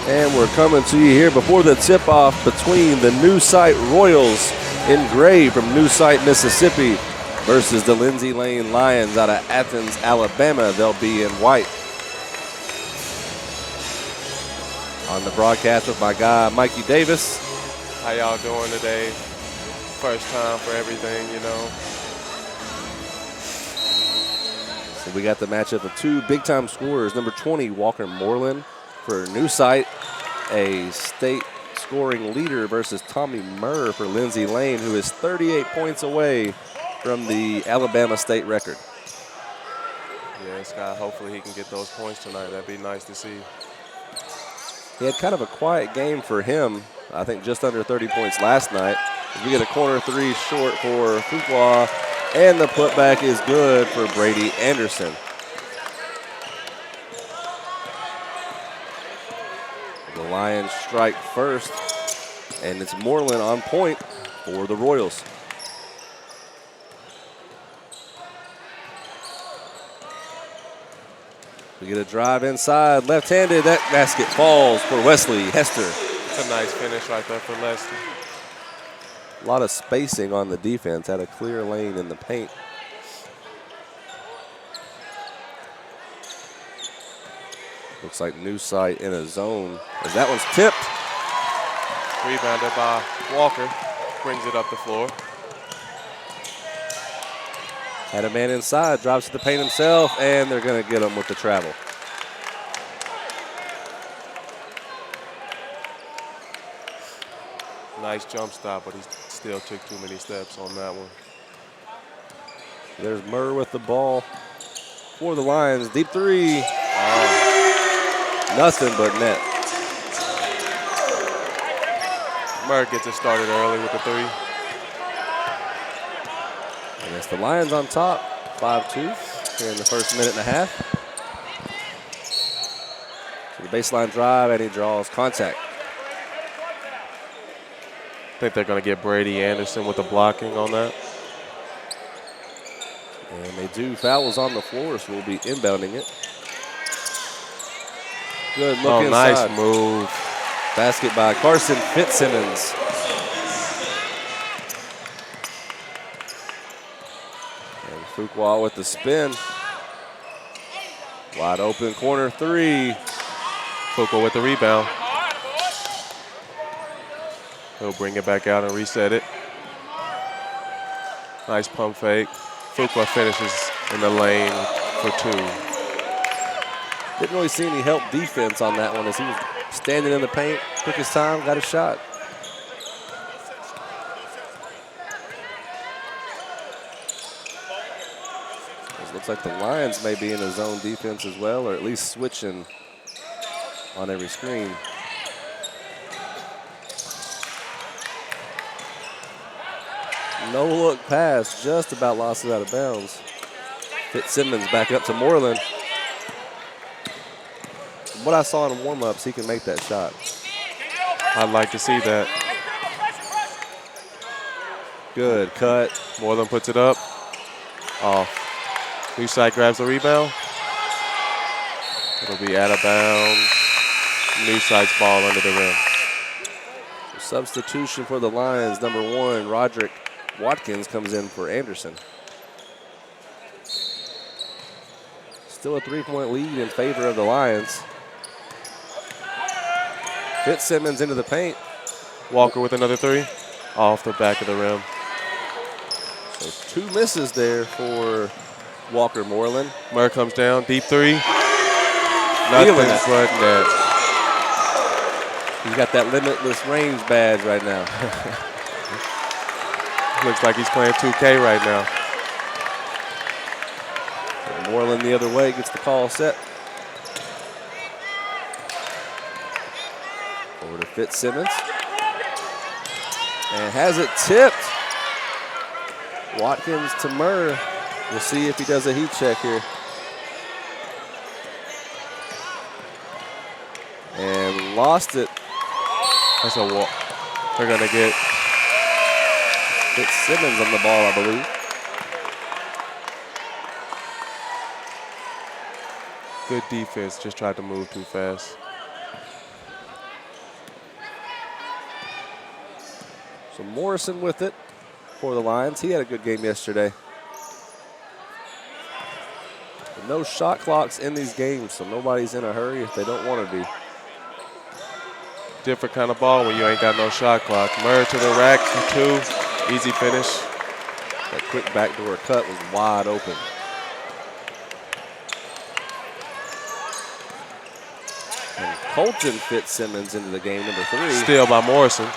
And we're coming to you here before the tip-off between the New Site Royals in gray from New Site, Mississippi versus the Lindsay Lane Lions out of Athens, Alabama. They'll be in white. On the broadcast with my guy, Mikey Davis. How y'all doing today? First time for everything, you know. So we got the matchup of two big-time scorers. Number 20, Walker Moreland for New Site, a state scoring leader, versus Tommy Murr for Lindsay Lane, who is 38 points away from the Alabama state record. Yeah, Scott, hopefully he can get those points tonight. That'd be nice to see. He had kind of a quiet game for him. I think just under 30 points last night. We get a corner three short for Fuqua, and the putback is good for Brady Anderson. The Lions strike first, and it's Moreland on point for the Royals. We get a drive inside, left-handed. That basket falls for Wesley Hester. It's a nice finish right there for Lester. A lot of spacing on the defense, had a clear lane in the paint. Looks like New Site in a zone as that one's tipped. Rebounded by Walker, brings it up the floor. Had a man inside, drops to the paint himself, and they're going to get him with the travel. Nice jump stop, but he still took too many steps on that one. There's Murr with the ball for the Lions. Deep three. Oh. Nothing but net. Murr gets it started early with the three. And it's the Lions on top, 5-2 here in the first minute and a half. So the baseline drive, and he draws contact. I think they're going to get Brady Anderson with the blocking on that. And they do. Fouls on the floor, so we'll be inbounding it. Good look inside. Nice move. Basket by Carson Fitzsimmons. And Fuqua with the spin. Wide open corner three. Fuqua with the rebound. He'll bring it back out and reset it. Nice pump fake. Fuqua finishes in the lane for two. Didn't really see any help defense on that one as he was standing in the paint, took his time, got a shot. It looks like the Lions may be in a zone defense as well, or at least switching on every screen. No look pass, just about lost it out of bounds. Fitzsimmons back up to Moreland. What I saw in the warm-ups, he can make that shot. I'd like to see that. Good cut. Moreland puts it up. Off. New Site grabs the rebound. It'll be out of bounds. New Site's ball under the rim. Substitution for the Lions. Number 1, Roderick Watkins comes in for Anderson. Still a 3-point lead in favor of the Lions. Fitzsimmons into the paint. Walker with another three. Off the back of the rim. So 2 misses there for Walker Moreland. Murr comes down, deep three. Nothing but net. He's got that limitless range badge right now. Looks like he's playing 2K right now. And Moreland the other way gets the call set. Over to Fitzsimmons. And has it tipped. Watkins to Murr. We'll see if he does a heat check here. And lost it. That's a walk. They're going to get Fitzsimmons on the ball, I believe. Good defense, just tried to move too fast. So Morrison with it for the Lions. He had a good game yesterday. But no shot clocks in these games, so nobody's in a hurry if they don't want to be. Different kind of ball when you ain't got no shot clock. Murr to the rack for 2. Easy finish. That quick backdoor cut was wide open. And Colton Fitzsimmons into the game, number 3. Steal by Morrison.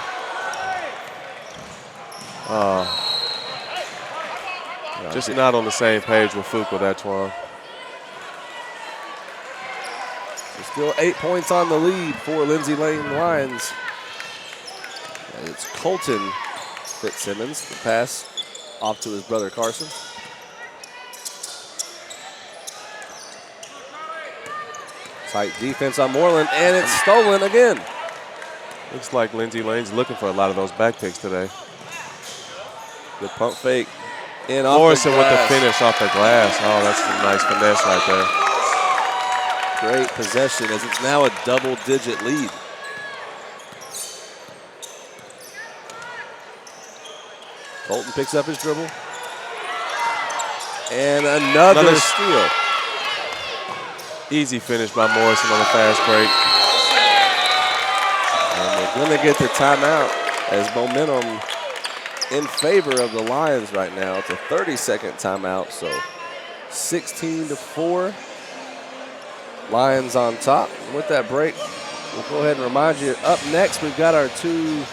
Just not on the same page with Fook with that, Twan. Still 8 points on the lead for Lindsay Lane Lions. And it's Colton Fitzsimmons. The pass off to his brother Carson. Tight defense on Moreland, and it's stolen again. Looks like Lindsay Lane's looking for a lot of those back picks today. Good pump fake. In off Morrison the with the glass. finish off the glass. Oh, that's a nice finesse right there. Great possession as it's now a double-digit lead. Colton picks up his dribble. And another steal. Easy finish by Morrison on a fast break. And they're going to get the timeout as momentum in favor of the Lions right now. It's a 30-second timeout, so 16-4. Lions on top. And with that break, we'll go ahead and remind you, up next we've got our 2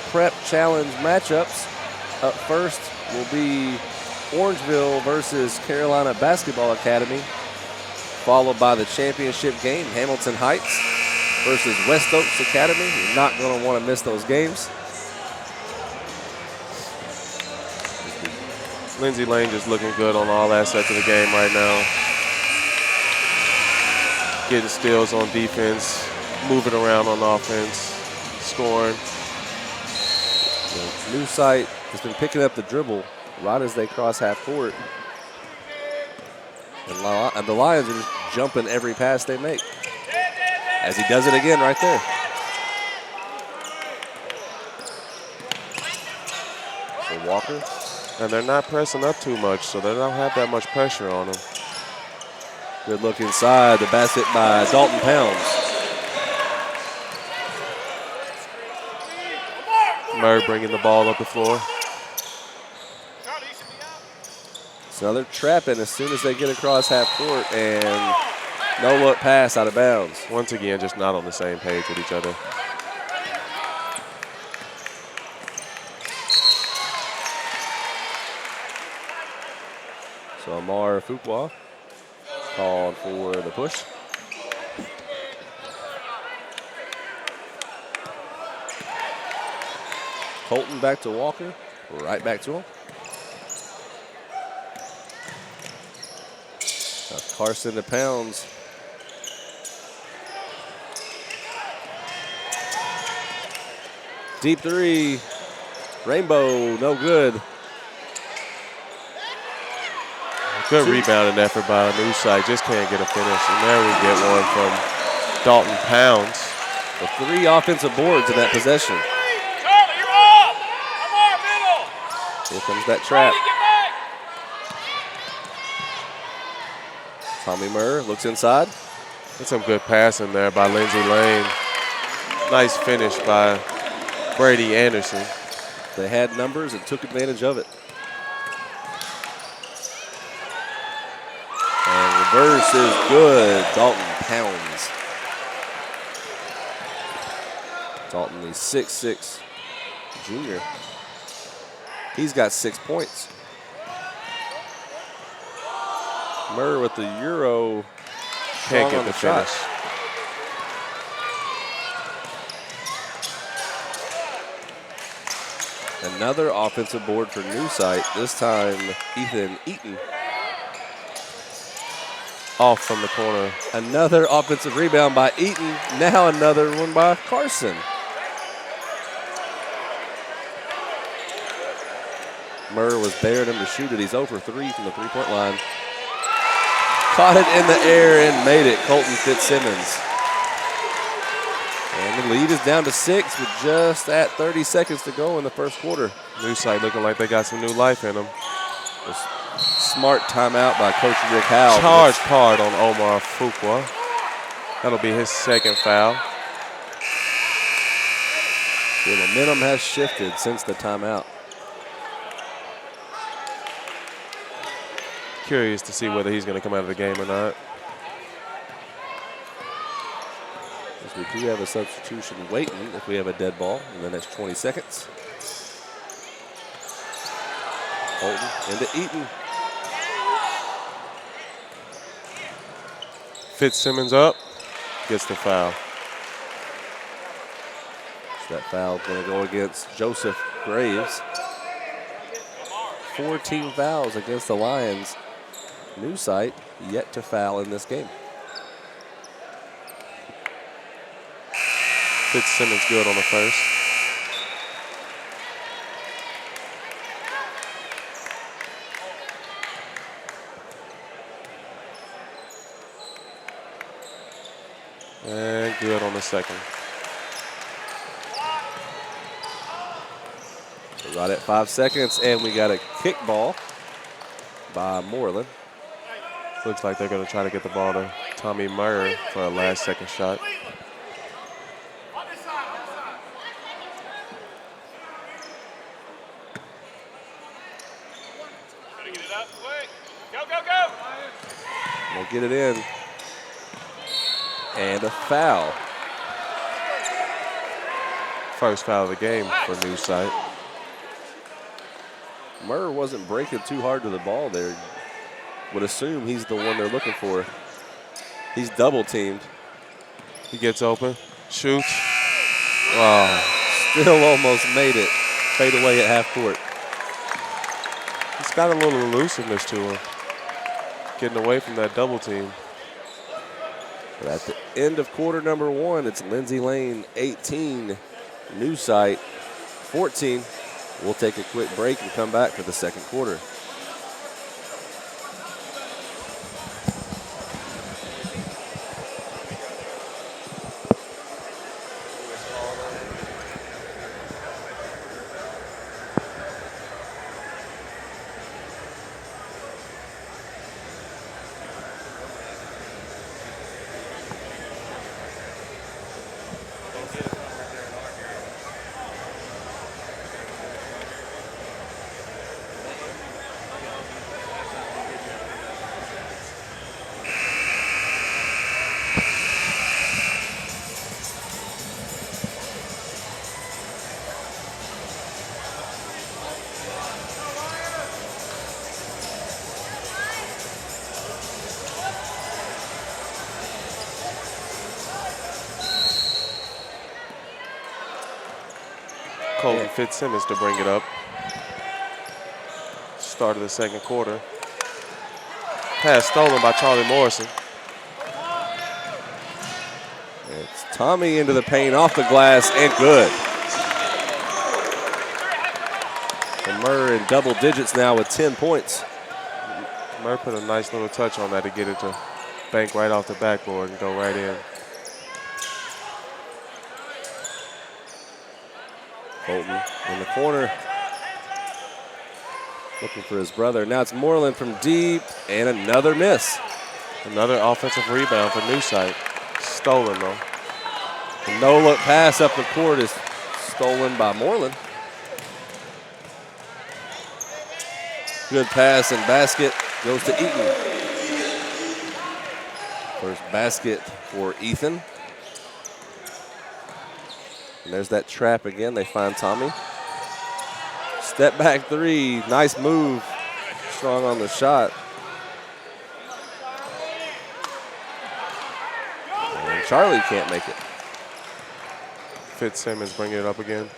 prep challenge matchups. Up first will be Orangeville versus Carolina Basketball Academy, followed by the championship game, Hamilton Heights versus West Oaks Academy. You're not going to want to miss those games. Lindsay Lane just looking good on all aspects of the game right now. Getting steals on defense, moving around on offense, scoring. The new site has been picking up the dribble right as they cross half court. And the Lions are just jumping every pass they make. As he does it again right there. So Walker. And they're not pressing up too much, so they don't have that much pressure on them. Good look inside. The basket by Dalton Pounds. Murray bringing the ball up the floor. So they're trapping as soon as they get across half court, and no look pass out of bounds. Once again, just not on the same page with each other. So Amar Fuqua called for the push. Colton back to Walker, right back to him. Now Carson to Pounds. Deep 3, Rainbow, no good. Good rebounding effort by the new side. Just can't get a finish. And there we get one from Dalton Pounds. The 3 offensive boards in that possession. Charlie, you're up! I'm on middle! Here comes that trap. Charlie, get back! Tommy Murr looks inside. That's some good passing there by Lindsay Lane. Nice finish by Brady Anderson. They had numbers and took advantage of it. And reverse is good. Dalton Pounds. Dalton, the 6'6" junior. He's got 6 points. Murr with the Euro. Can't strong get on the shot. finish. Another offensive board for New Site. This time, Ethan Eaton. Off from the corner. Another offensive rebound by Eaton. Now another one by Carson. Murr was daring him to shoot it. He's 0 for 3 from the three-point line. Caught it in the air and made it. Colton Fitzsimmons. And the lead is down to 6 with just at 30 seconds to go in the first quarter. New site looking like they got some new life in them. Smart timeout by Coach Rick Howe. Charge card on Omar Fuqua. That'll be his second foul. The momentum has shifted since the timeout. Curious to see whether he's going to come out of the game or not. As we do have a substitution waiting if we have a dead ball in the next 20 seconds. Holton into Eaton. Fitzsimmons up, gets the foul. So that foul going to go against Joseph Graves. 14 fouls against the Lions. New site yet to foul in this game. Fitzsimmons good on the first. And good on the second. So right at 5 seconds, and we got a kick ball by Moreland. Looks like they're going to try to get the ball to Tommy Murr for a last second shot. They'll get it in. And a foul. First foul of the game for New Site. Murr wasn't breaking too hard to the ball there. Would assume he's the one they're looking for. He's double teamed. He gets open, shoots. Oh, still almost made it. Fade away at half court. He's got a little elusiveness to him. Getting away from that double team. But at the end of quarter number 1, it's Lindsay Lane 18, New Site 14. We'll take a quick break and come back for the second quarter. Colton Fitzsimmons to bring it up. Start of the second quarter. Pass stolen by Charlie Morrison. It's Tommy into the paint, off the glass, and good. And Murr in double digits now with 10 points. Murr put a nice little touch on that to get it to bank right off the backboard and go right in. Colton in the corner, looking for his brother. Now it's Moreland from deep, and another miss. Another offensive rebound for New Site. Stolen, though. The no-look pass up the court is stolen by Moreland. Good pass and basket goes to Eaton. First basket for Ethan. And there's that trap again. They find Tommy. Step back three. Nice move. Strong on the shot. And Charlie can't make it. Fitzsimmons bringing it up again.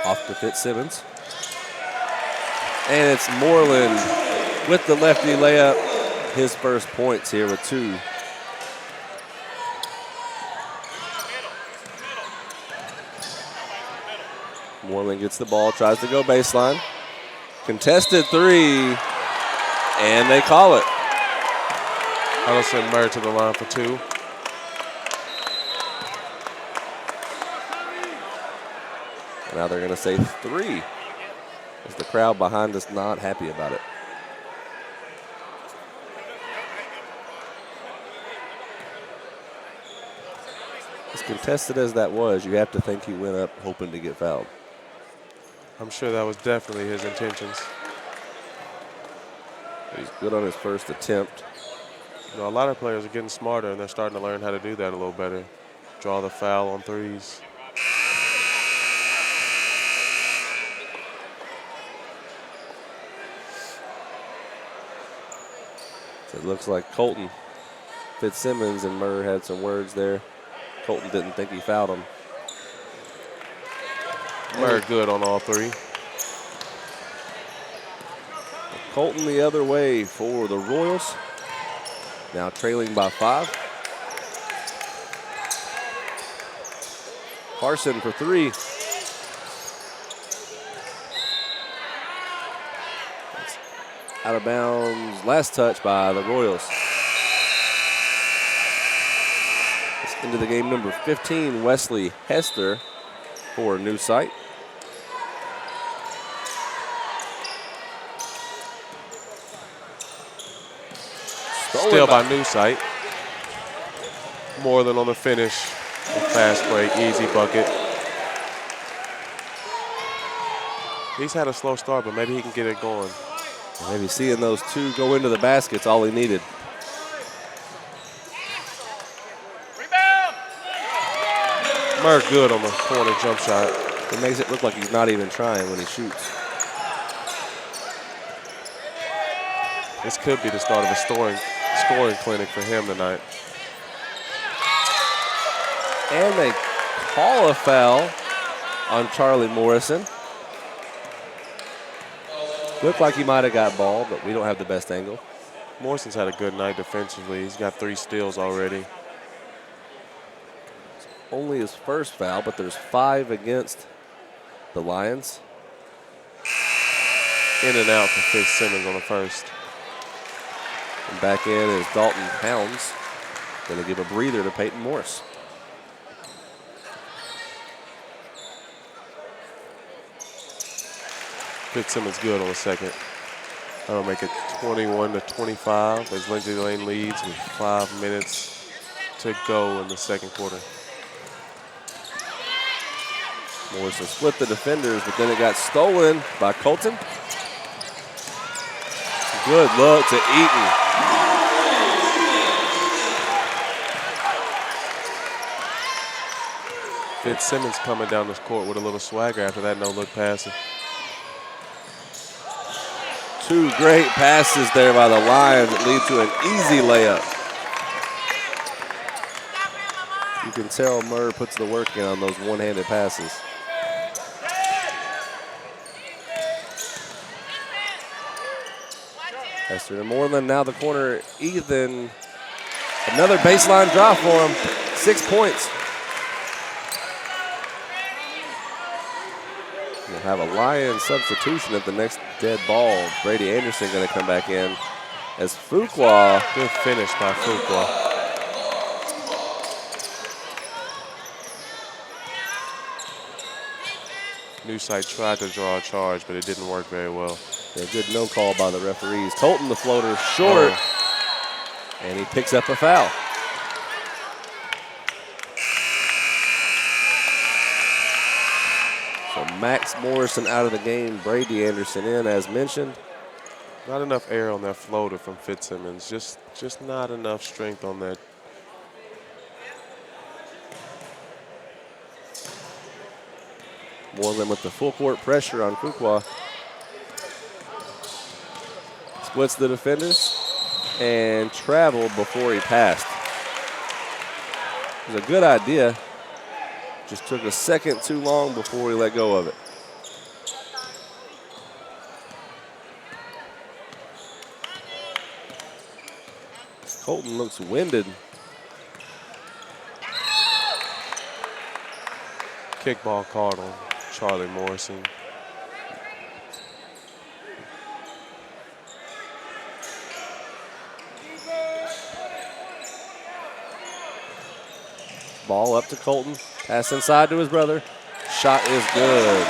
Off to Fitzsimmons. And it's Moreland with the lefty layup. His first points here with 2. Moreland gets the ball, tries to go baseline. Contested 3, and they call it. I'll send Murr to the line for 2. Now they're going to say 3. Is the crowd behind us not happy about it? As contested as that was, you have to think he went up hoping to get fouled. I'm sure that was definitely his intentions. He's good on his first attempt. You know, a lot of players are getting smarter, and they're starting to learn how to do that a little better. Draw the foul on threes. So it looks like Colton, Fitzsimmons, and Murr had some words there. Colton didn't think he fouled him. Murr good on all 3. Colton the other way for the Royals. Now trailing by 5. Carson for 3. That's out of bounds. Last touch by the Royals. It's into the game number 15, Wesley Hester for a new site. Still by new site. Moreland on the finish. A fast break, easy bucket. He's had a slow start, but maybe he can get it going. Maybe seeing those 2 go into the basket's all he needed. Rebound! Murr good on the corner jump shot. It makes it look like he's not even trying when he shoots. This could be the start of a scoring clinic for him tonight. And they call a foul on Charlie Morrison. Looked like he might have got ball, but we don't have the best angle. Morrison's had a good night defensively. He's got 3 steals already. Only his first foul, but there's 5 against the Lions. In and out for Fitzsimmons on the first. And back in is Dalton Pounds. Going to give a breather to Peyton Morris. Fitzsimmons good on the second. That'll make it 21-25 as Lindsay Lane leads with 5 minutes to go in the second quarter. Morrison split the defenders, but then it got stolen by Colton. Good look to Eaton. Fitzsimmons coming down this court with a little swagger after that no-look pass. 2 great passes there by the Lions that lead to an easy layup. You can tell Murr puts the work in on those one-handed passes. Hester to Moreland, now the corner, Ethan. Another baseline drop for him, 6 points. We'll have a Lion substitution at the next dead ball. Brady Anderson going to come back in as Fuqua. Good finish by Fuqua. New site tried to draw a charge, but it didn't work very well. A good no call by the referees. Colton, the floater, short, and he picks up a foul. So Max Morrison out of the game, Brady Anderson in, as mentioned. Not enough air on that floater from Fitzsimmons. Just not enough strength on that. Moreland with the full court pressure on Fuqua. Splits the defenders and traveled before he passed. It was a good idea. Just took a second too long before he let go of it. Colton looks winded. Kickball called on Charlie Morrison. Ball up to Colton. Pass inside to his brother. Shot is good.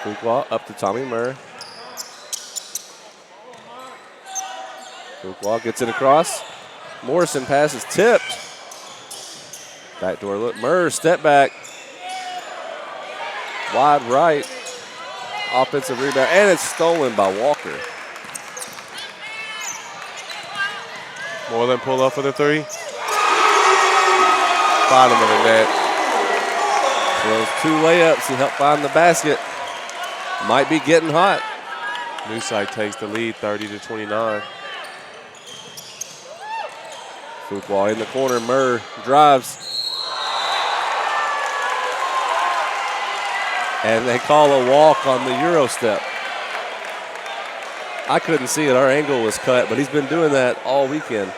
Fuqua up to Tommy Murr. Fuqua gets it across. Morrison pass is tipped. Backdoor look. Murr, step back. Wide right. Offensive rebound, and it's stolen by Walker. Moreland pull up for the three. Bottom of the net. Those 2 layups to help find the basket. Might be getting hot. New site takes the lead 30-29. Fuqua in the corner. Murr drives. And they call a walk on the Euro step. I couldn't see it. Our angle was cut, but he's been doing that all weekend.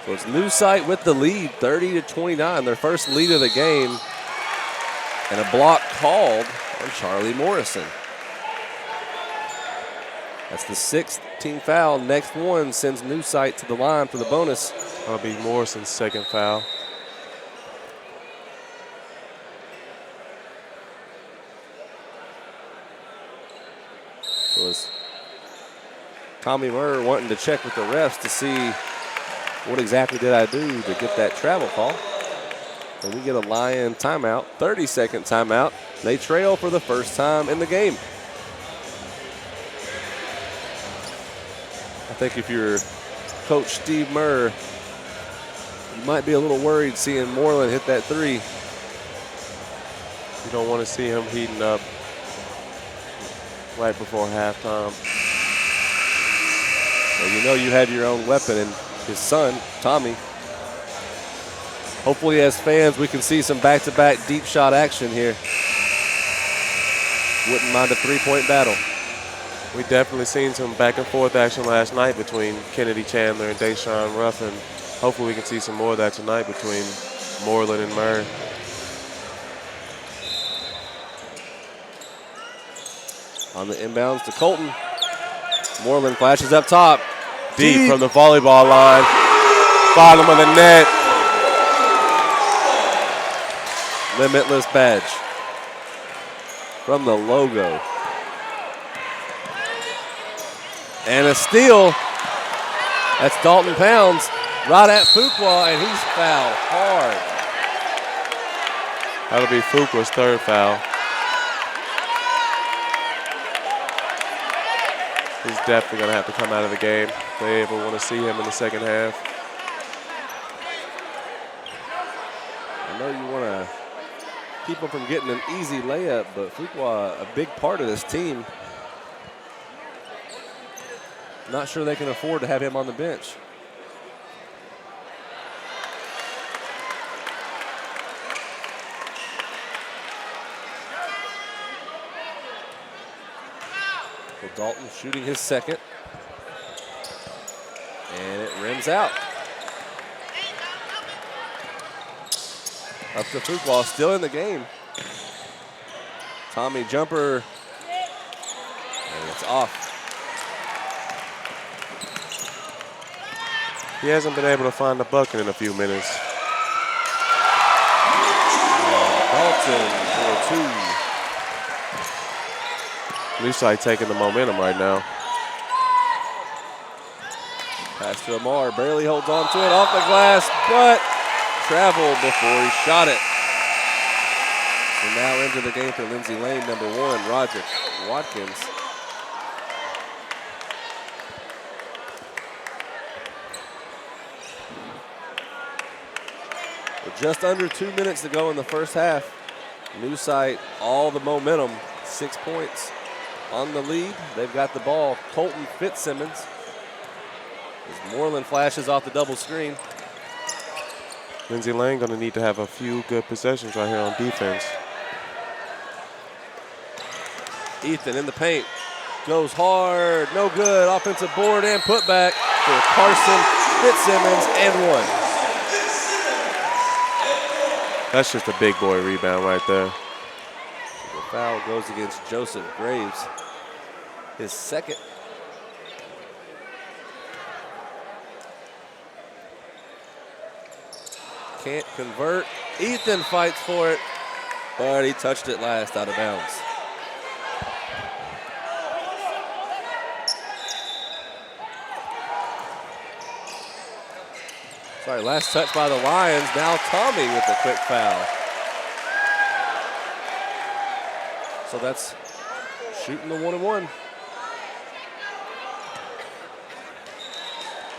So it's New Site with the lead, 30-29, their first lead of the game. And a block called on Charlie Morrison. That's the 6th team foul. Next one sends New Site to the line for the bonus. That'll be Morrison's second foul. So it's Tommy Murr wanting to check with the refs to see what exactly did I do to get that travel call. And we get a Lion timeout, 30-second timeout. They trail for the first time in the game. I think if you're Coach Steve Murr, you might be a little worried seeing Moreland hit that 3. You don't want to see him heating up right before halftime. Well, you know you have your own weapon in his son, Tommy. Hopefully as fans we can see some back-to-back deep shot action here. Wouldn't mind a 3-point battle. We definitely seen some back and forth action last night between Kennedy Chandler and Deshaun Ruff, and hopefully we can see some more of that tonight between Moreland and Murray. On the inbounds to Colton. Moreland flashes up top. Deep from the volleyball line. Bottom of the net. Limitless badge from the logo. And a steal. That's Dalton Pounds right at Fuqua, and he's fouled hard. That'll be Fuqua's third foul. He's definitely going to have to come out of the game if they ever want to see him in the second half. I know you want to keep him from getting an easy layup, but Fuqua, a big part of this team. Not sure they can afford to have him on the bench. So Dalton shooting his second. And it rims out. Up to Fuqua, still in the game. Tommy jumper. And it's off. He hasn't been able to find the bucket in a few minutes. Dalton for 2. New side taking the momentum right now. Pass to Amar, barely holds on to it, off the glass, but traveled before he shot it. So now into the game for Lindsay Lane, number 1, Roger Watkins. With just under 2 minutes to go in the first half, New Site, all the momentum, 6 points on the lead. They've got the ball. Colton Fitzsimmons. As Moreland flashes off the double screen. Lindsay Lane going to need to have a few good possessions right here on defense. Ethan in the paint. Goes hard. No good. Offensive board and putback for Carson Fitzsimmons and 1. That's just a big boy rebound right there. The foul goes against Joseph Graves. his second. Can't convert. Ethan fights for it, but he touched it last out of bounds. Sorry, last touch by the Lions. Now Tommy with the quick foul. So that's shooting the 1-and-1.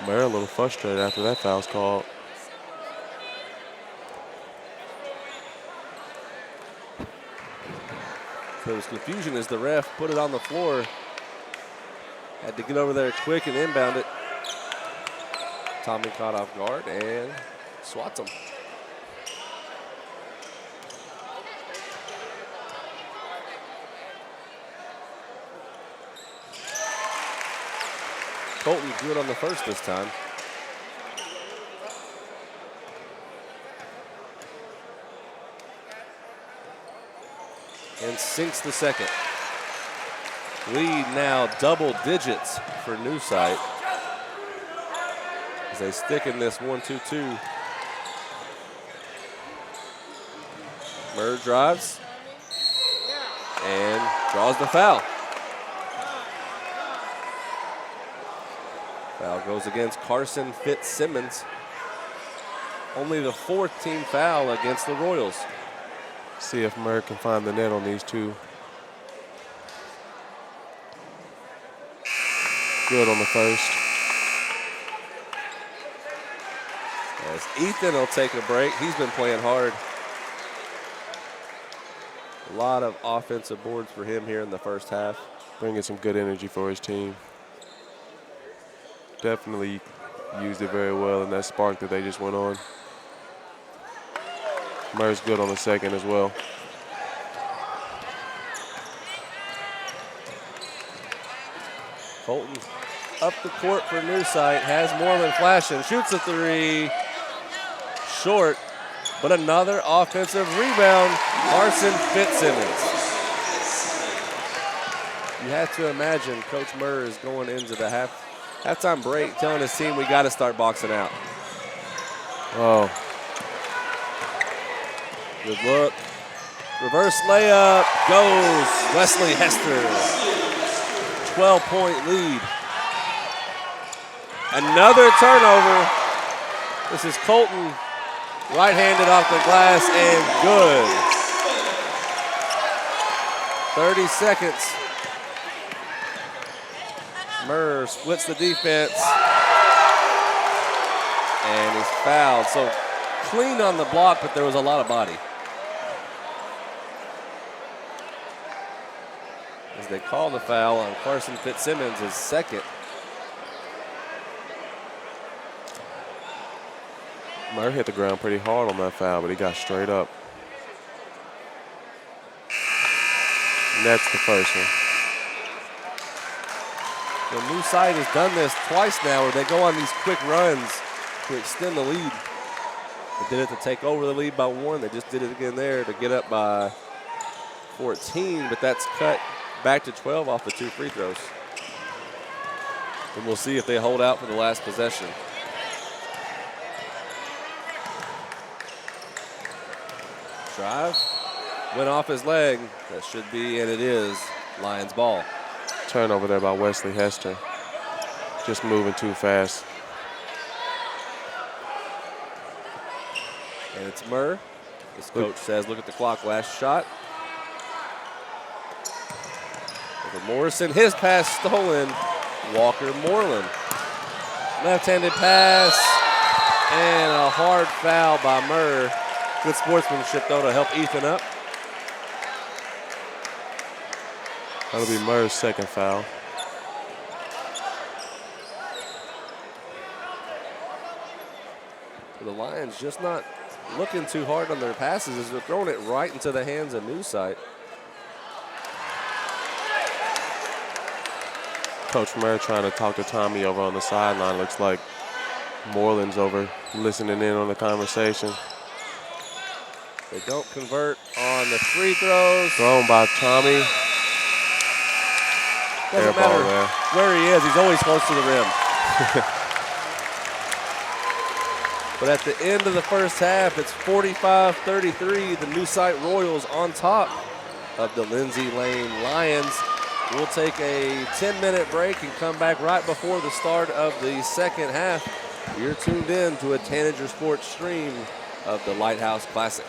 Murray a little frustrated after that foul's called. There was confusion as the ref put it on the floor. Had to get over there quick and inbound it. Tommy caught off guard and swats him. Colton good on the first this time. And sinks the second. Lead now double digits for New Sight as they stick in this 1-2-2. Murr drives and draws the foul. Foul goes against Carson Fitzsimmons. Only the fourth team foul against the Royals. See if Murray can find the net on these two. Good on the first. As Ethan will take a break. He's been playing hard. A lot of offensive boards for him here in the first half. Bringing some good energy for his team. Definitely used it very well in that spark that they just went on. Murray's good on the second as well. Colton up the court for New Sight, has Moreland flashing, shoots a three, short, but another offensive rebound, Carson Fitzsimmons. You have to imagine Coach Murr is going into the halftime break telling his team we got to start boxing out. Oh. Good look. Reverse layup goes Wesley Hester. 12-point lead. Another turnover. This is Colton. Right-handed off the glass and good. 30 seconds. Murr splits the defense. And he's fouled. So clean on the block, but there was a lot of body. As they call the foul on Carson Fitzsimmons, his second. Murray hit the ground pretty hard on that foul, but he got straight up. And that's the first one. The New Sight has done this twice now where they go on these quick runs to extend the lead. They did it to take over the lead by one. They just did it again there to get up by 14, but that's cut back to 12 off the 2 free throws. And we'll see if they hold out for the last possession. Drive, went off his leg. That should be, and it is, Lions ball. Turnover there by Wesley Hester. Just moving too fast. And it's Murr. His coach says, look at the clock, last shot. Over Morrison, his pass stolen. Walker Moreland. Left-handed pass, and a hard foul by Murr. Good sportsmanship, though, to help Ethan up. That'll be Murray's second foul. The Lions just not looking too hard on their passes as they're throwing it right into the hands of New Sight. Coach Murray trying to talk to Tommy over on the sideline. Looks like Moreland's over listening in on the conversation. They don't convert on the free throws. Thrown by Tommy. Doesn't Air ball matter there. where he is, he's always close to the rim. But at the end of the first half, it's 45-33. The New Site Royals on top of the Lindsay Lane Lions. We'll take a 10-minute break and come back right before the start of the second half. You're tuned in to a Tanager Sports stream of the Lighthouse Classic.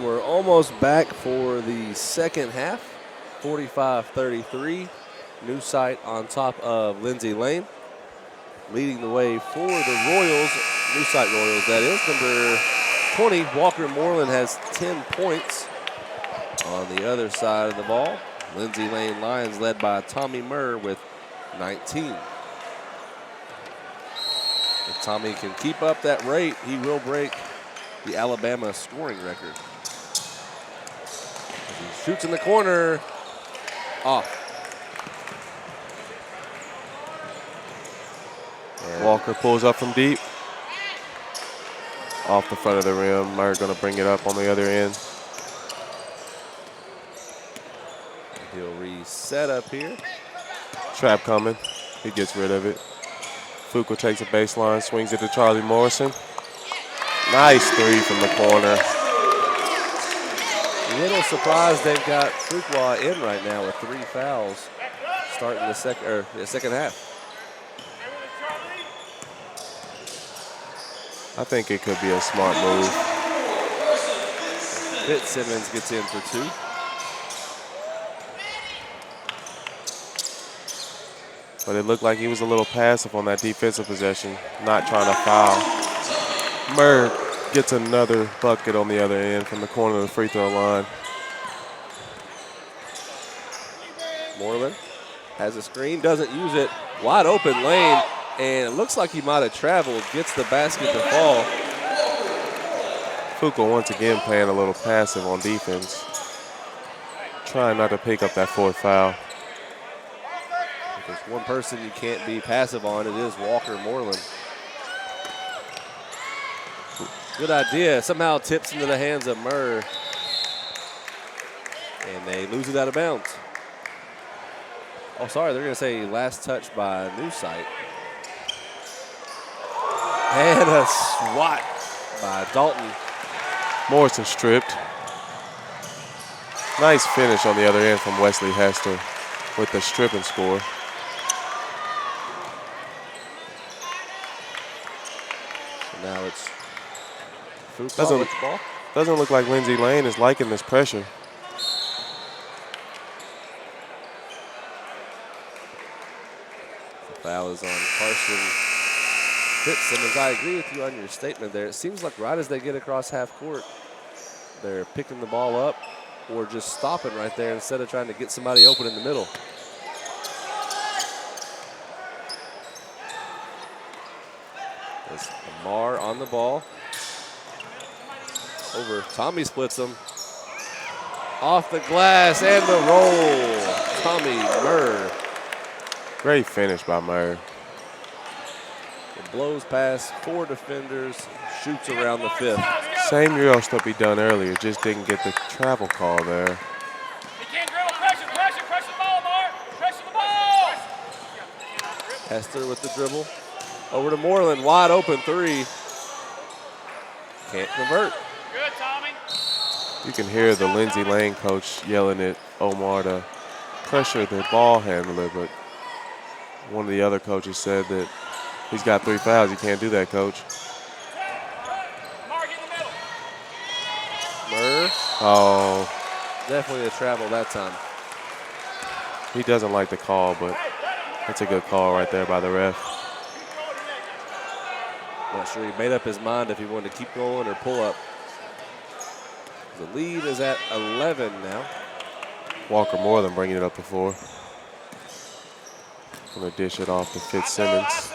And we're almost back for the second half. 45-33. New site on top of Lindsay Lane. Leading the way for the Royals, New Site Royals, that is. Number 20, Walker Moreland, has 10 points. On the other side of the ball, Lindsay Lane Lions led by Tommy Murr with 19. If Tommy can keep up that rate, he will break the Alabama scoring record. As he shoots in the corner, off. And Walker pulls up from deep. Off the front of the rim. Murray going to bring it up on the other end. he'll reset up here. Trap coming. He gets rid of it. Fuqua takes a baseline, swings it to Charlie Morrison. Nice three from the corner. A little surprised they've got Fuqua in right now with 3 fouls starting the second half. I think it could be a smart move. Fitzsimmons gets in for 2. But it looked like he was a little passive on that defensive possession, not trying to foul. Murr gets another bucket on the other end from the corner of the free throw line. Moreland has a screen, doesn't use it. Wide open lane, and it looks like he might have traveled, gets the basket to fall. Fuqua once again playing a little passive on defense, trying not to pick up that 4th foul. If there's one person you can't be passive on, it is Walker Moreland. Good idea. Somehow tips into the hands of Murr. And they lose it out of bounds. Oh, sorry, they're going to say last touch by New Site. And a swat by Dalton. Morrison stripped. Nice finish on the other end from Wesley Hester with the strip and score. So now it's Fuqua with the ball. Doesn't look like Lindsay Lane is liking this pressure. The foul is on Carson Fitzsimmons. I agree with you on your statement there. It seems like right as they get across half court, they're picking the ball up or just stopping right there instead of trying to get somebody open in the middle. There's Amar on the ball. Over, Tommy splits them. Off the glass and the roll. Tommy Murr. Great finish by Murr. It blows past 4 defenders, shoots around the 5th. Same Euro stuff he done earlier, just didn't get the travel call there. You can't dribble. Pressure the ball, Mark. Pressure the ball. Hester with the dribble. Over to Moreland, wide open 3. Can't convert. Good, Tommy. You can hear the Lindsay Lane coach yelling at Omar to pressure the ball handler, but one of the other coaches said that he's got 3 fouls. You can't do that, coach. Mark in the middle. Murr, Oh, definitely a travel that time. he doesn't like the call, but that's a good call right there by the ref. Not sure he made up his mind if he wanted to keep going or pull up. The lead is at 11 now. Walker Moreland bringing it up to 4. Gonna dish it off to Fitzsimmons.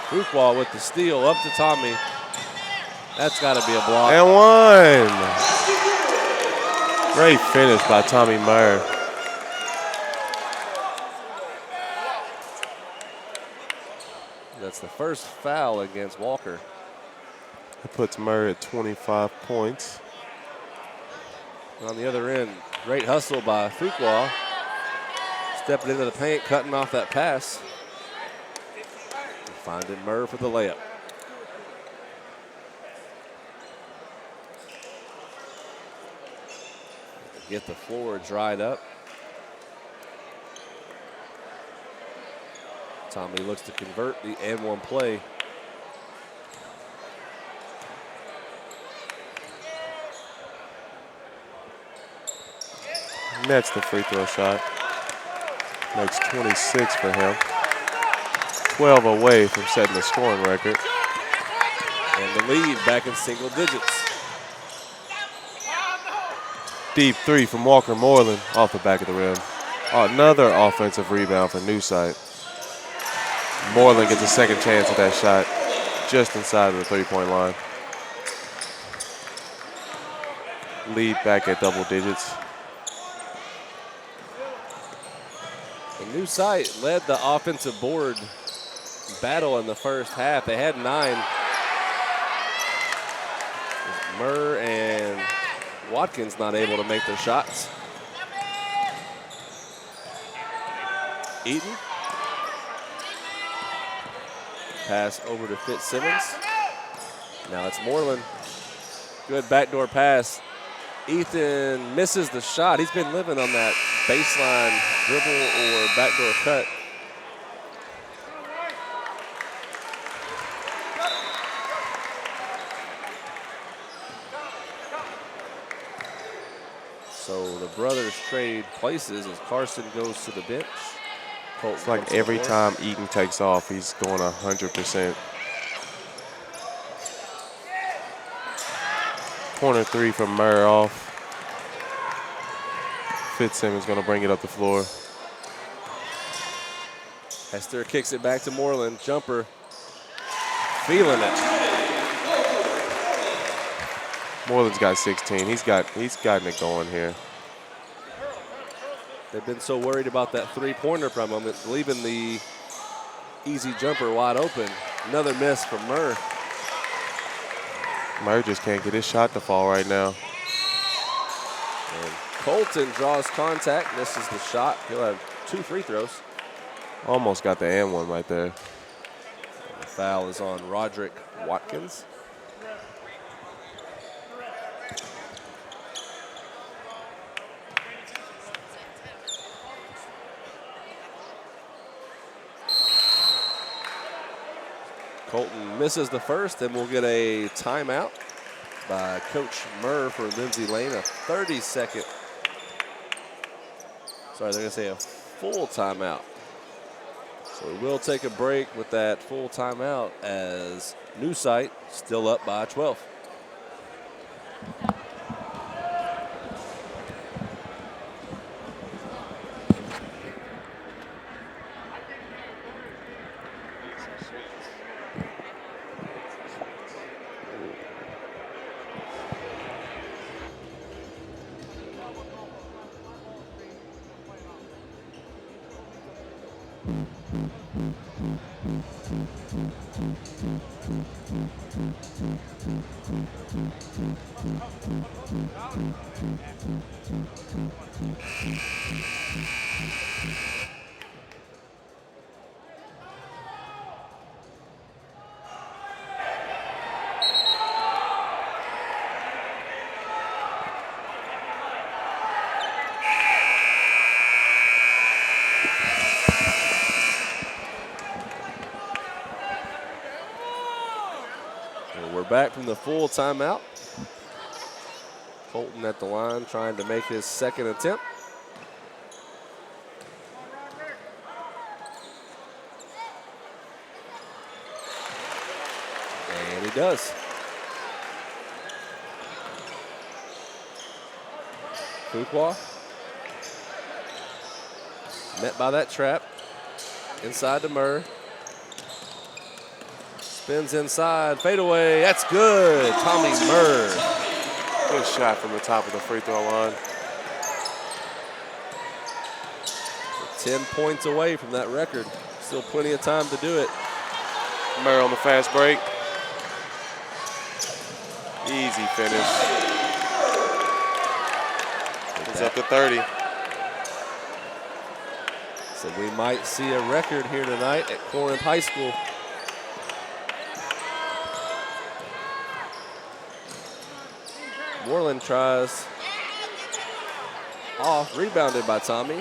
Fuqua with the steal up to Tommy. That's got to be a block. And 1. Great finish by Tommy Murr. That's the first foul against Walker. It puts Murr at 25 points. And on the other end, great hustle by Fuqua. Stepping into the paint, cutting off that pass. Finding Murr for the layup. Get the floor dried up. Tommy looks to convert the and 1 play. Nets the free throw shot. Makes 26 for him. 12 away from setting the scoring record. And the lead back in single digits. Deep three from Walker Moreland off the back of the rim. Another offensive rebound for Newsight. Moreland gets a second chance at that shot just inside of the three-point line. Lead back at double digits. The Newsight led the offensive board battle in the first half. They had 9. Murr and Watkins not able to make their shots. Eaton. Pass over to Fitzsimmons. Now it's Moreland. Good backdoor pass. Ethan misses the shot. He's been living on that baseline dribble or backdoor cut. So the brothers trade places as Carson goes to the bench. Colton It's like every time Eaton takes off, he's going 100%. Corner three from Murr off. Fitzsimmons going to bring it up the floor. Hester kicks it back to Moreland. Jumper. Feeling it. Moreland's got 16. He's gotten it going here. They've been so worried about that three-pointer from him, leaving the easy jumper wide open. Another miss from Murr. Murr just can't get his shot to fall right now. And Colton draws contact, misses the shot. He'll have 2 free throws. Almost got the and one right there. And the foul is on Roderick Watkins. Colton misses the first, and we'll get a timeout by Coach Murr for Lindsay Lane, a 30-second. Sorry, they're going to say a full timeout. So we will take a break with that full timeout as Newsight still up by 12. Back from the full timeout. Colton at the line trying to make his second attempt. And he does. Fuqua met by that trap. Inside to Murr. Spins inside, fadeaway, that's good. Tommy Murr. Good shot from the top of the free throw line. 10 points away from that record. Still plenty of time to do it. Murr on the fast break. Easy finish. He's up to 30. So we might see a record here tonight at Corinth High School. Moreland tries off, rebounded by Tommy.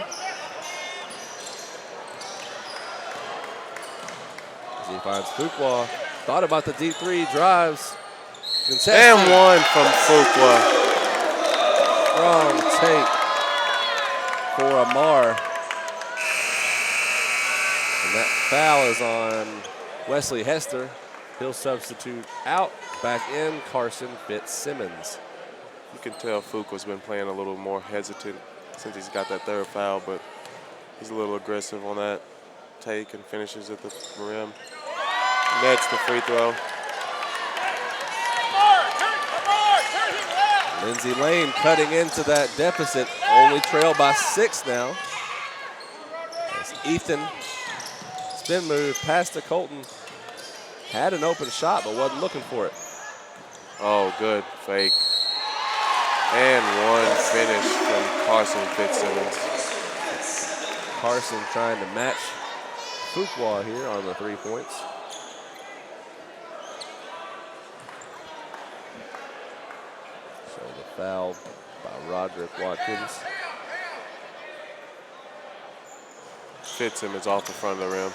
As he finds Fuqua. Thought about the deep three, drives. Contested. And one from Fuqua. Strong take. for Amar. And that foul is on Wesley Hester. He'll substitute out, back in Carson Fitzsimmons. You can tell Fuqua's been playing a little more hesitant since he's got that third foul, but he's a little aggressive on that take and finishes at the rim. Nets the free throw. Lindsay Lane cutting into that deficit, only trailed by 6 now. As Ethan, spin move, past to Colton. Had an open shot, but wasn't looking for it. Oh, good fake. And one finish from Carson Fitzsimmons. Carson trying to match Fuqua here on the 3 points. So the foul by Roderick Watkins. Fitzsimmons off the front of the rim.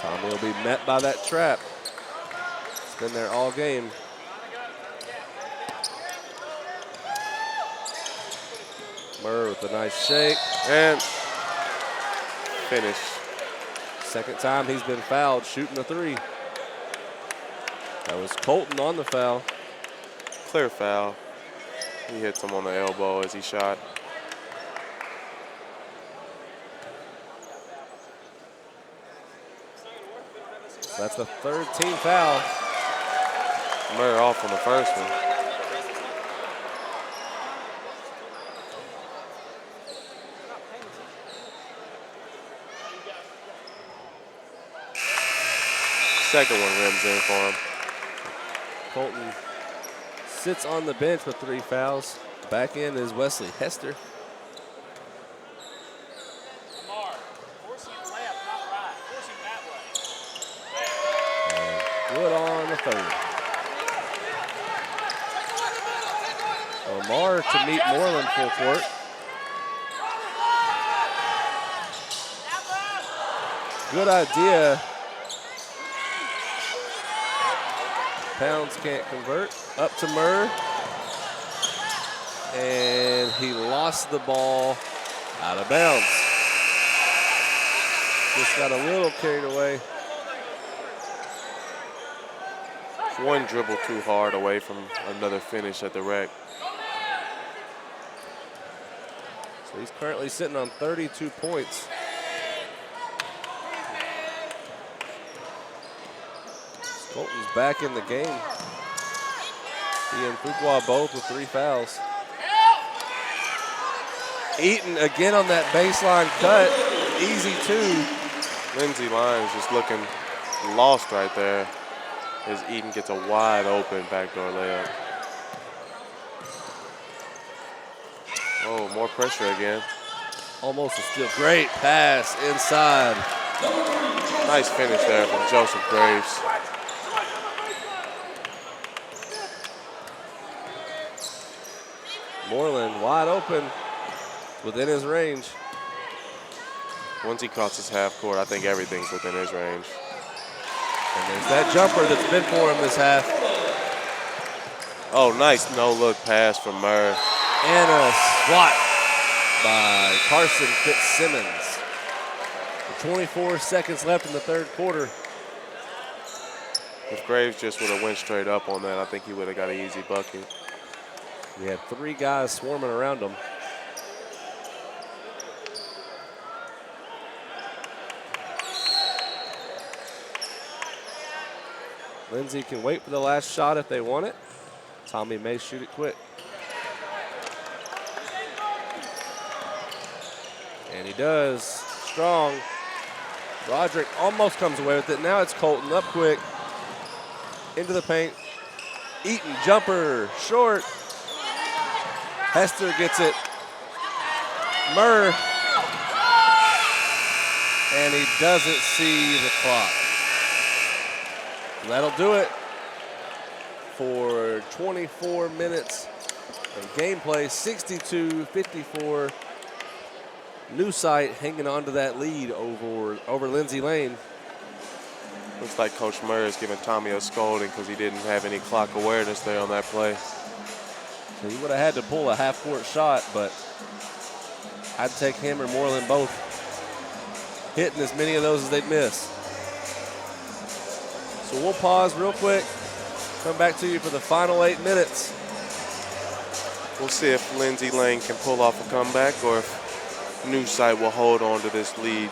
Tommy will be met by that trap. It's been there all game. Murr with a nice shake. And finish. Second time he's been fouled shooting a 3. That was Colton on the foul. Clear foul. He hits him on the elbow as he shot. So that's the 3rd team foul. Murray off on the first one. Second one rims in for him. Colton sits on the bench with 3 fouls. Back in is Wesley Hester. And Wood on the 3rd. Lamar to meet Moreland full court. Good idea. Pounds can't convert. Up to Murr. And he lost the ball out of bounds. Just got a little carried away. One dribble too hard away from another finish at the rack. So he's currently sitting on 32 points. Colton's back in the game. He and Fuqua both with 3 fouls. Eaton again on that baseline cut. Easy 2. Lindsay Lyons just looking lost right there as Eaton gets a wide open backdoor layup. Oh, more pressure again. Almost a steal. Great pass inside. Nice finish there from Joseph Graves. Moreland wide open within his range. Once he crosses half court, I think everything's within his range. And there's that jumper that's been for him this half. Oh, nice no-look pass from Murr. And a swat by Carson Fitzsimmons. 24 seconds left in the 3rd quarter. If Graves just would have went straight up on that, I think he would have got an easy bucket. We had 3 guys swarming around him. Lindsay can wait for the last shot if they want it. Tommy may shoot it quick. And he does. Strong. Roderick almost comes away with it. Now it's Colton up quick. Into the paint. Eaton jumper. Short. Hester gets it. Murr. And he doesn't see the clock. That'll do it for 24 minutes of gameplay. 62-54. New site hanging on to that lead over Lindsay Lane. Looks like Coach Murray is giving Tommy a scolding because he didn't have any clock awareness there on that play. So he would have had to pull a half-court shot, but I'd take him or Moreland both hitting as many of those as they'd miss. So we'll pause real quick, come back to you for the final 8 minutes. We'll see if Lindsay Lane can pull off a comeback or if New Sight will hold on to this lead.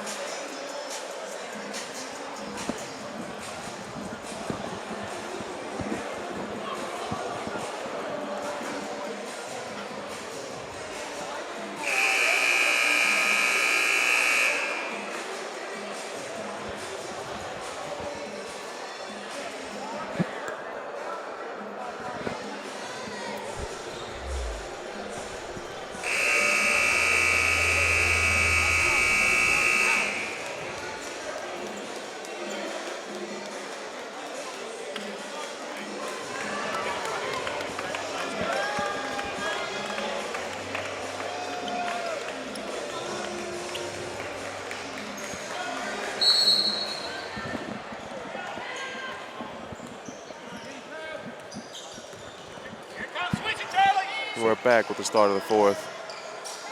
We're back with the start of the fourth.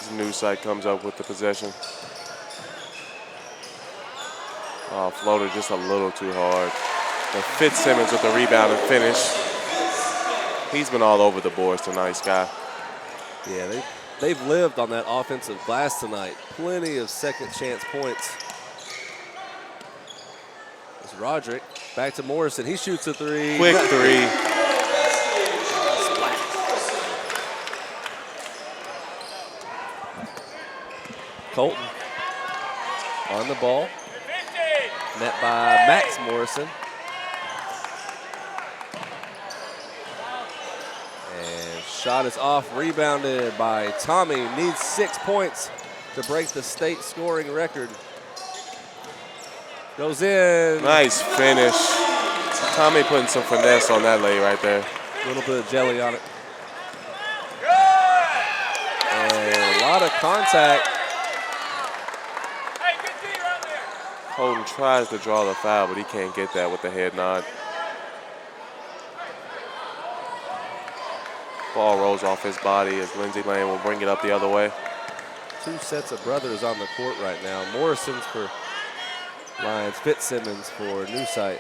As New Sight comes up with the possession. Oh, floater just a little too hard. And Fitzsimmons with the rebound and finish. He's been all over the boards tonight, Sky. Yeah, they've lived on that offensive glass tonight. Plenty of second chance points. It's Roderick back to Morrison. He shoots a three. Quick three. Colton on the ball. Met by Max Morrison. And shot is off, rebounded by Tommy. Needs 6 points to break the state scoring record. Goes in. Nice finish. Tommy putting some finesse on that lay right there. A little bit of jelly on it. And a lot of contact. Colton tries to draw the foul, but he can't get that with the head nod. Ball rolls off his body as Lindsay Lane will bring it up the other way. 2 sets of brothers on the court right now. Morrison's for Lions, Fitzsimmons for New Sight.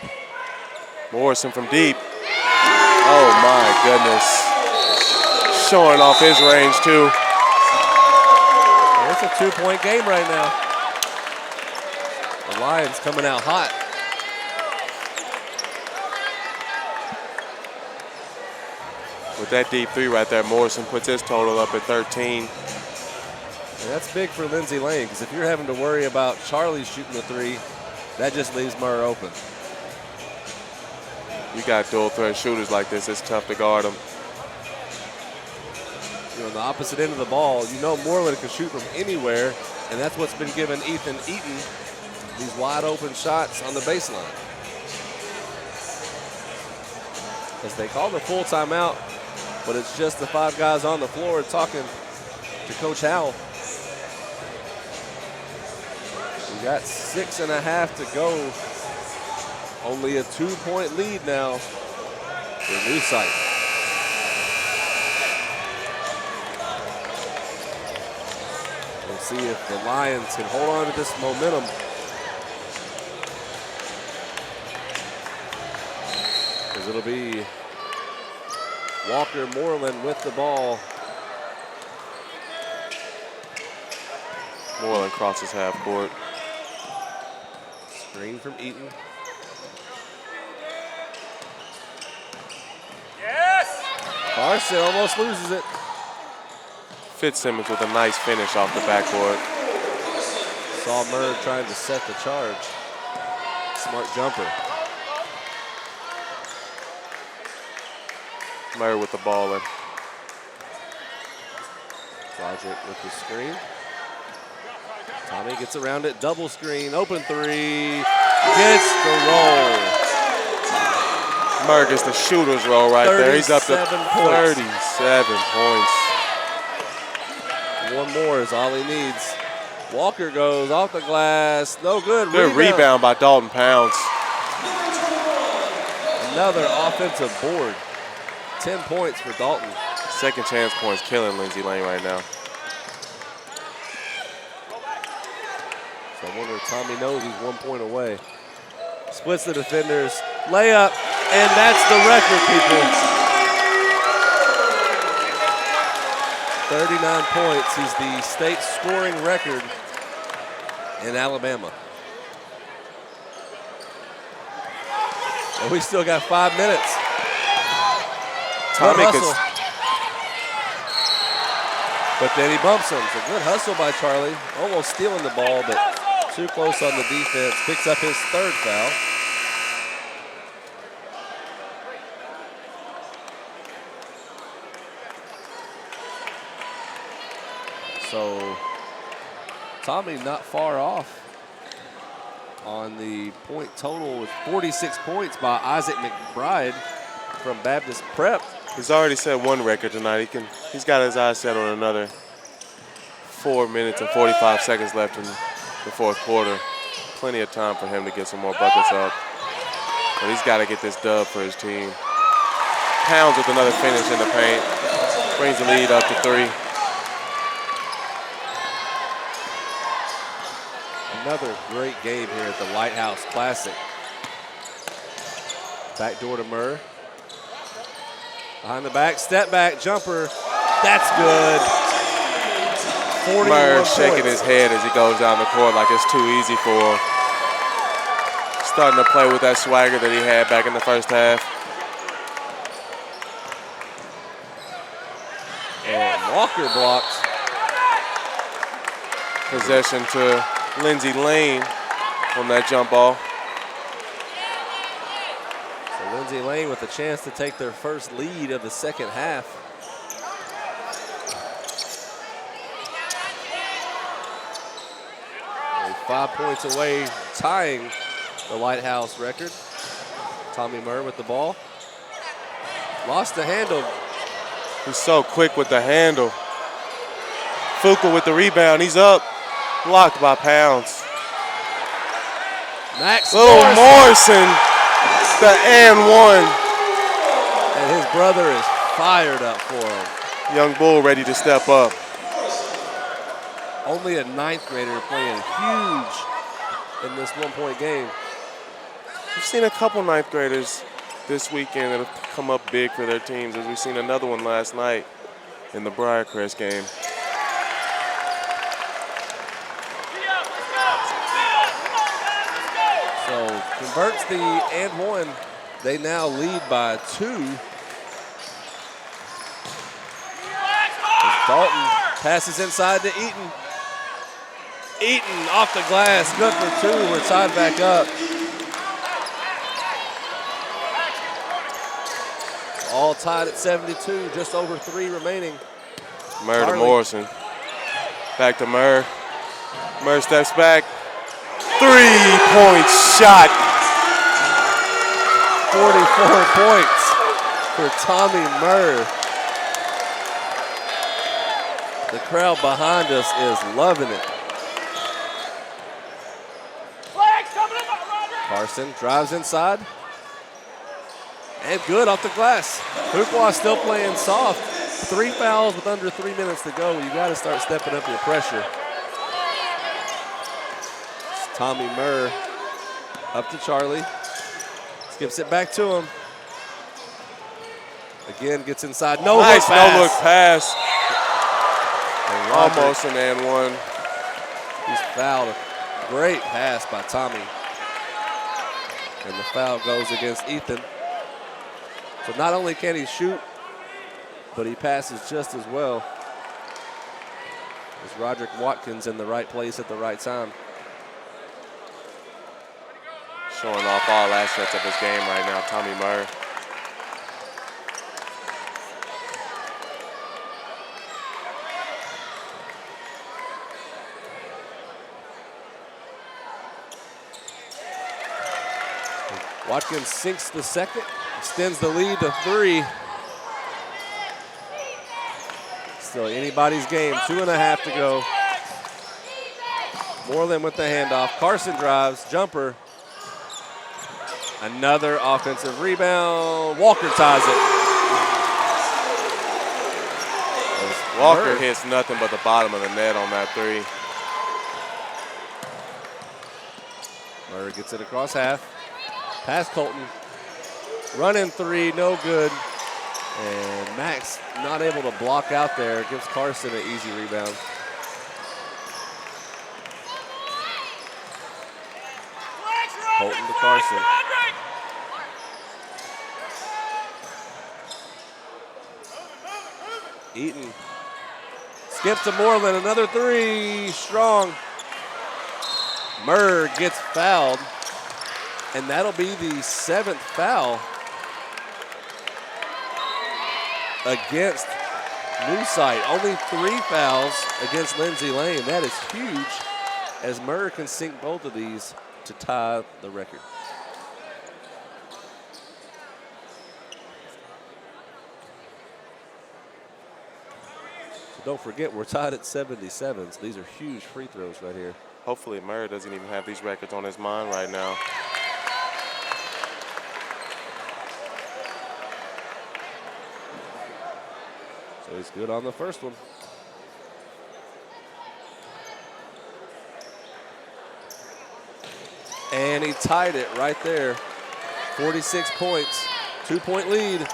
Morrison from deep. Oh my goodness. Showing off his range too. And it's a 2-point game right now. The Lions coming out hot. With that deep three right there, Morrison puts his total up at 13. And that's big for Lindsay Lane, because if you're having to worry about Charlie shooting the three, that just leaves Murr open. You got dual threat shooters like this, it's tough to guard them. You know, on the opposite end of the ball, you know Moreland can shoot from anywhere, and that's what's been giving Ethan Eaton these wide open shots on the baseline. As they call the full timeout, but it's just the 5 guys on the floor talking to Coach Howell. We got 6.5 to go. Only a 2-point lead now for New Sight. We'll see if the Lions can hold on to this momentum. Because it'll be Walker Moreland with the ball. Moreland crosses half court. Screen from Eaton. Yes! Carson almost loses it. Fitzsimmons with a nice finish off the backboard. Saw Murr trying to set the charge. Smart jumper. Murray with the ball in. Roderick with the screen. Tommy gets around it, double screen, open three, gets the roll. Murray gets the shooter's roll right there. He's up to 37 points. One more is all he needs. Walker goes off the glass, no good. Good rebound by Dalton Pounds. Another offensive board. 10 points for Dalton. Second chance points killing Lindsay Lane right now. So I wonder if Tommy knows he's 1 point away. Splits the defenders, layup, and that's the record, people. 39 points. He's the state scoring record in Alabama. And we still got 5 minutes. Tommy Good hustle. But then he bumps him. So good hustle by Charlie. Almost stealing the ball, but too close on the defense. Picks up his 3rd foul. So Tommy not far off on the point total with 46 points by Isaac McBride from Baptist Prep. He's already set one record tonight. He's got his eyes set on another 4 minutes and 45 seconds left in the 4th quarter. Plenty of time for him to get some more buckets up. But he's got to get this dub for his team. Pounds with another finish in the paint. Brings the lead up to 3. Another great game here at the Lighthouse Classic. Backdoor to Murr. Behind the back, step back, jumper. That's good. 41 Murr shaking points. his head as he goes down the court like it's too easy for him. Starting to play with that swagger that he had back in the first half. And Walker blocked. Possession to Lindsay Lane on that jump ball. So Lindsay Lane with a chance to take their first lead of the second half. Only 5 points away, tying the Lighthouse record. Tommy Murr with the ball. Lost the handle. He's so quick with the handle. Fuqua with the rebound. He's up. Blocked by Pounds. Max Little Morrison, the and 1. And his brother is fired up for him. Young Bull ready to step up. Only a 9th grader playing huge in this 1 point game. We've seen a couple 9th graders this weekend that have come up big for their teams, as we've seen another one last night in the Briarcrest game. So converts the and 1. They now lead by 2. As Dalton passes inside to Eaton. Eaton off the glass, good for 2. We're tied back up. All tied at 72, just over 3 remaining. Murr to Harley. Morrison. Back to Murr. Murr steps back. 3-point shot. 44 points for Tommy Murr. The crowd behind us is loving it. Carson drives inside. And good off the glass. Fuqua still playing soft. 3 fouls with under 3 minutes to go. You got to start stepping up your pressure. It's Tommy Murr up to Charlie. Skips it back to him. Again, gets inside. No Nice look pass. no look pass. And Roderick, Almost an and 1. he's fouled. Great pass by Tommy. And the foul goes against Ethan. So not only can he shoot, but he passes just as well. It's Roderick Watkins in the right place at the right time. Showing off all assets of his game right now, Tommy Murr. Watkins sinks the second, extends the lead to 3. Still anybody's game, 2.5 to go. Moreland with the handoff. Carson drives, jumper. Another offensive rebound. Walker ties it. Walker hits nothing but the bottom of the net on that three. Murr gets it across half. Past Colton. Running three, no good. And Max not able to block out there. Gives Carson an easy rebound. Colton to Carson. Eaton skips to Moreland, another three, strong. Murr gets fouled, and that'll be the 7th foul against Newsight. Only 3 fouls against Lindsay Lane. That is huge, as Murr can sink both of these to tie the record. So don't forget, we're tied at 77, so these are huge free throws right here. Hopefully Murr doesn't even have these records on his mind right now. So he's good on the first one. And he tied it right there. 46 points, 2-point lead.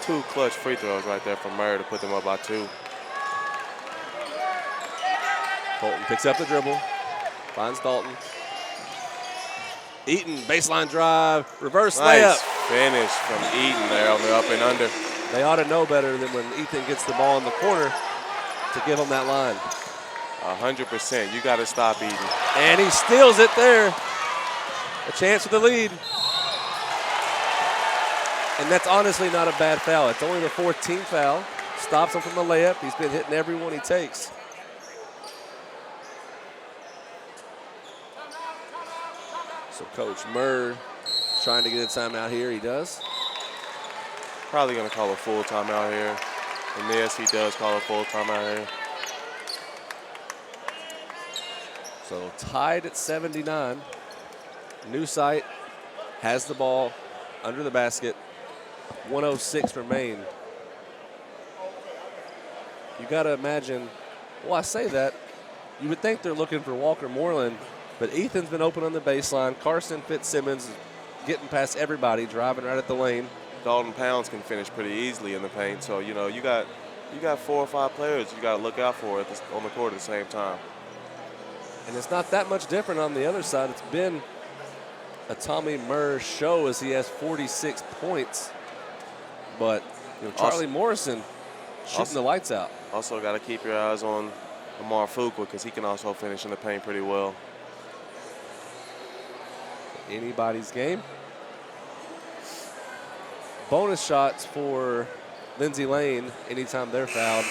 2 clutch free throws right there from Murr to put them up by 2. Colton picks up the dribble, finds Dalton. Eaton, baseline drive, reverse layup. Finish from Eaton there on the up and under. They ought to know better than when Ethan gets the ball in the corner to give him that line. 100%. You got to stop Eaton. And he steals it there. A chance for the lead. And that's honestly not a bad foul. It's only the 14th foul. Stops him from the layup. He's been hitting every one he takes. So Coach Murr trying to get a timeout here. He does. Probably going to call a full timeout here. And yes, he does call a full timeout here. So tied at 79. Newsight has the ball under the basket. 1:06 remain. You got to imagine, well, I say that. You would think they're looking for Walker Moreland, but Ethan's been open on the baseline. Carson Fitzsimmons getting past everybody, driving right at the lane. Dalton Pounds can finish pretty easily in the paint. So, you know, you got 4 or 5 players you got to look out for on the court at the same time. And it's not that much different on the other side. It's been a Tommy Murr show as he has 46 points. But you know, Charlie Morrison shooting the lights out. Also got to keep your eyes on Amar Fuqua because he can also finish in the paint pretty well. Anybody's game. Bonus shots for Lindsay Lane anytime they're fouled.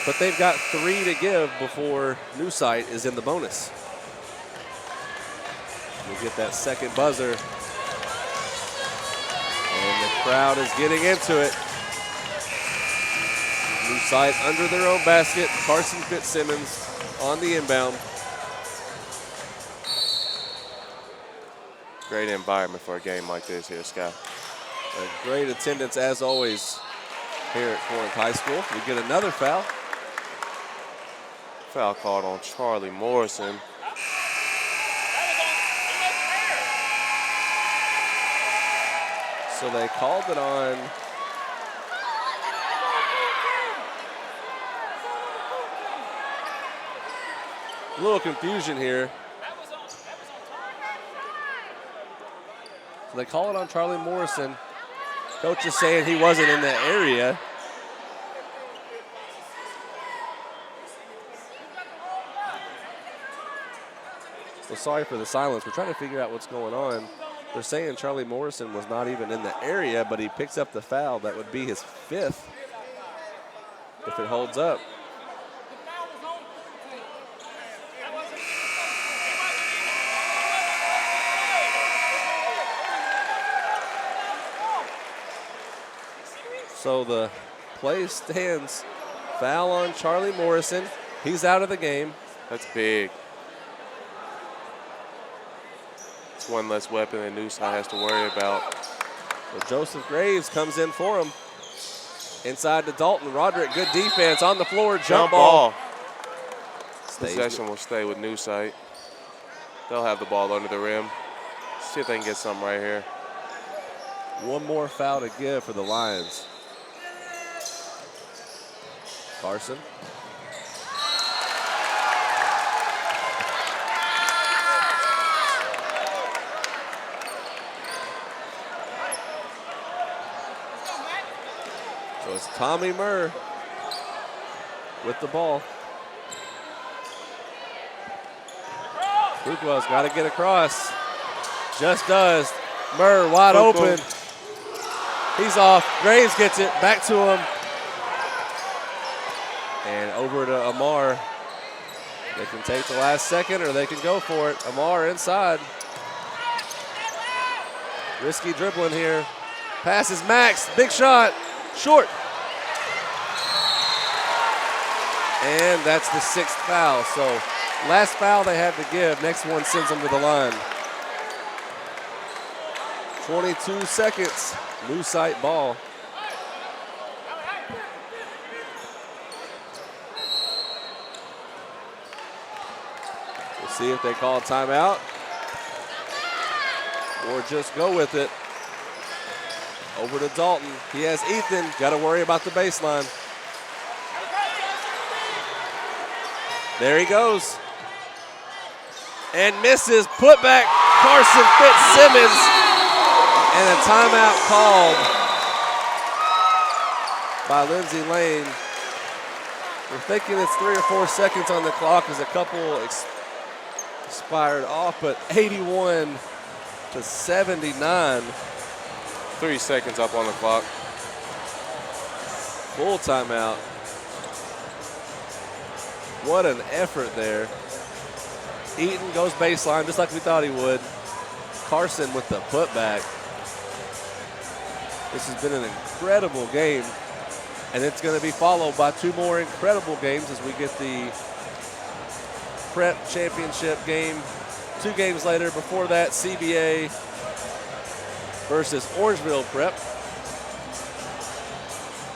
But they've got 3 to give before Newsight is in the bonus. We'll get that second buzzer. And the crowd is getting into it. Newsight under their own basket. Carson Fitzsimmons on the inbound. Great environment for a game like this here, Scott. A great attendance as always here at Corinth High School. We get another foul. Foul called on Charlie Morrison. So they called it on a little confusion here. So they call it on Charlie Morrison. Coach is saying he wasn't in that area. So sorry for the silence. We're trying to figure out what's going on. They're saying Charlie Morrison was not even in the area, but he picks up the foul. That would be his 5th if it holds up. So the play stands. Foul on Charlie Morrison. He's out of the game. That's big. It's one less weapon that Newsight has to worry about. So Joseph Graves comes in for him. Inside to Dalton. Roderick, good defense on the floor. Jump ball. Possession will stay with New Sight. They'll have the ball under the rim. See if they can get something right here. One more foul to give for the Lions. Carson. So it's Tommy Murr with the ball. Fuqua's got to get across. Just does. Murr wide open. He's off. Graves gets it. Back to him. And over to Amar. They can take the last second or they can go for it. Amar inside. Risky dribbling here. Passes Max. Big shot. Short. And that's the 6th foul. So last foul they had to give. Next one sends them to the line. 22 seconds. New Sight ball. We'll see if they call a timeout or just go with it. Over to Dalton. He has Ethan. Got to worry about the baseline. There he goes. And misses. Put back. Carson Fitzsimmons. And a timeout called by Lindsay Lane. We're thinking it's 3 or 4 seconds on the clock as a couple expired off, but 81 to 79. 3 seconds up on the clock. Full timeout. What an effort there. Eaton goes baseline just like we thought he would. Carson with the putback. This has been an incredible game, and it's going to be followed by 2 more incredible games as we get the Prep Championship game 2 games later. Before that, CBA versus Orangeville Prep.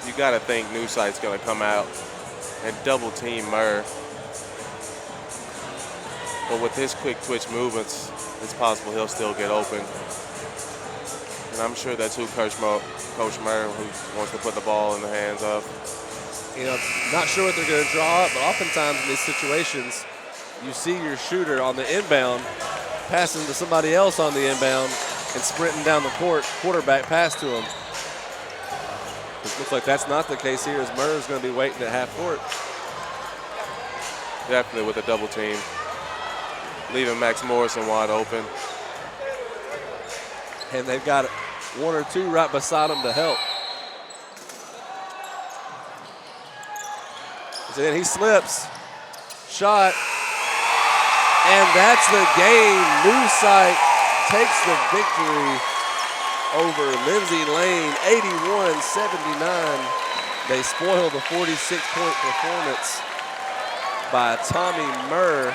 You got to think New Sight's going to come out and double team Murr. But with his quick twitch movements, it's possible he'll still get open. And I'm sure that's who Coach Murr who wants to put the ball in the hands of. You know, not sure what they're going to draw up, but oftentimes in these situations, you see your shooter on the inbound passing to somebody else on the inbound and sprinting down the court, quarterback pass to him. It looks like that's not the case here, as Murr's going to be waiting at half court. Definitely with a double team. Leaving Max Morrison wide open. And they've got 1 or 2 right beside him to help. So then he slips. Shot. And that's the game. New Sight takes the victory over Lindsay Lane, 81-79. They spoil the 46-point performance by Tommy Murr.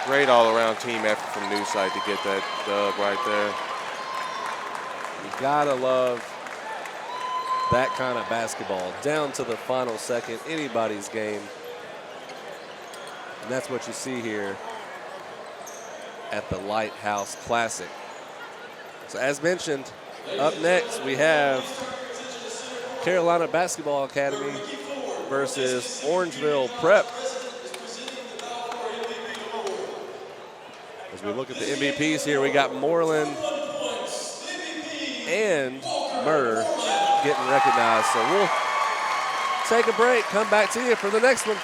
Great all-around team effort from New Sight to get that dub right there. You gotta love that kind of basketball. Down to the final second, anybody's game. And that's what you see here at the Lighthouse Classic. So as mentioned, up next we have Carolina Basketball Academy versus Orangeville Prep. As we look at the MVPs here, we got Moreland and Murr getting recognized. So we'll take a break, come back to you for the next one.